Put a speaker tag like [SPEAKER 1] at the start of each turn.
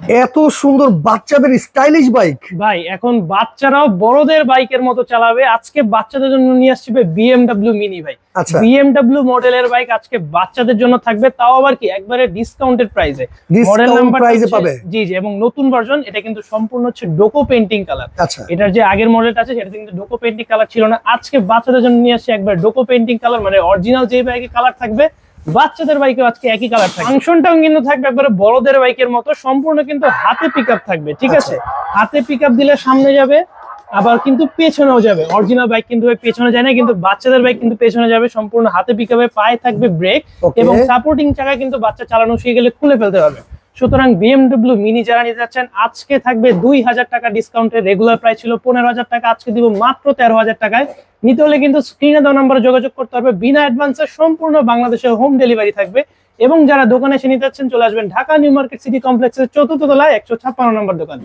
[SPEAKER 1] এত সুন্দর বাচ্চাদের স্টাইলিশ বাইক
[SPEAKER 2] ভাই এখন বাচ্চারাও বড়দের বাইকের মতো চালাবে। আজকে বাচ্চাদের জন্য নিয়ে আসছি বিএমডব্লিউ মিনি ভাই।
[SPEAKER 1] আচ্ছা,
[SPEAKER 2] বিএমডব্লিউ মডেলের বাইক আজকে বাচ্চাদের জন্য থাকবে, তাও আবার কি একবারে ডিসকাউন্টেড প্রাইসে। মডেল নাম্বার
[SPEAKER 1] প্রাইসে পাবে।
[SPEAKER 2] জি জি, এবং নতুন ভার্সন, এটা কিন্তু সম্পূর্ণ হচ্ছে ডোকো পেইন্টিং কালার।
[SPEAKER 1] আচ্ছা,
[SPEAKER 2] এটার যে আগের মডেলটা আছে সেটা কিন্তু ডোকো পেইন্টিং কালার ছিল না, আজকে বাচ্চাদের জন্য নিয়ে আসছি একবার ডোকো পেইন্টিং কালার, মানে অরিজিনাল যে বাইকের কালার থাকবে বাচ্চাদের বাইকেও আজকে একই কালার থাকবে। ফাংশনটাও কিন্তু থাকবে একবারে বড়দের বাইকের মতো, সম্পূর্ণ কিন্তু হাতে পিকআপ থাকবে, ঠিক আছে? হাতে পিকআপ দিলে সামনে যাবে, আবার কিন্তু পেছনেও যাবে। অরিজিনাল বাইক কিন্তু পেছনে যায় না, কিন্তু বাচ্চাদের বাইক কিন্তু পেছনে যাবে, সম্পূর্ণ হাতে পিকআপে। পায়ে থাকবে ব্রেক এবং সাপোর্টিং চাকা, কিন্তু বাচ্চা চালানো শিখে গেলে খুলে ফেলতে পারবে। সুতরাং বিএমডব্লিউ মিনি যারা নিতে যাচ্ছেন আজকে থাকবে 2000 টাকা ডিসকাউন্টে। রেগুলার প্রাইস ছিল 15,000 টাকা, আজকে দিব মাত্র 13,000 টাকায়। নিতে হলে কিন্তু স্ক্রিনে দেওয়া নম্বরে যোগাযোগ করতে হবে বিনা অ্যাডভান্সে। সম্পূর্ণ বাংলাদেশে হোম ডেলিভারি থাকবে। এবং যারা দোকানে এসে নিতে যাচ্ছেন চলে আসবেন ঢাকা নিউ মার্কেট সিটি কমপ্লেক্সের 4th তলায় 156 নম্বর দোকানে।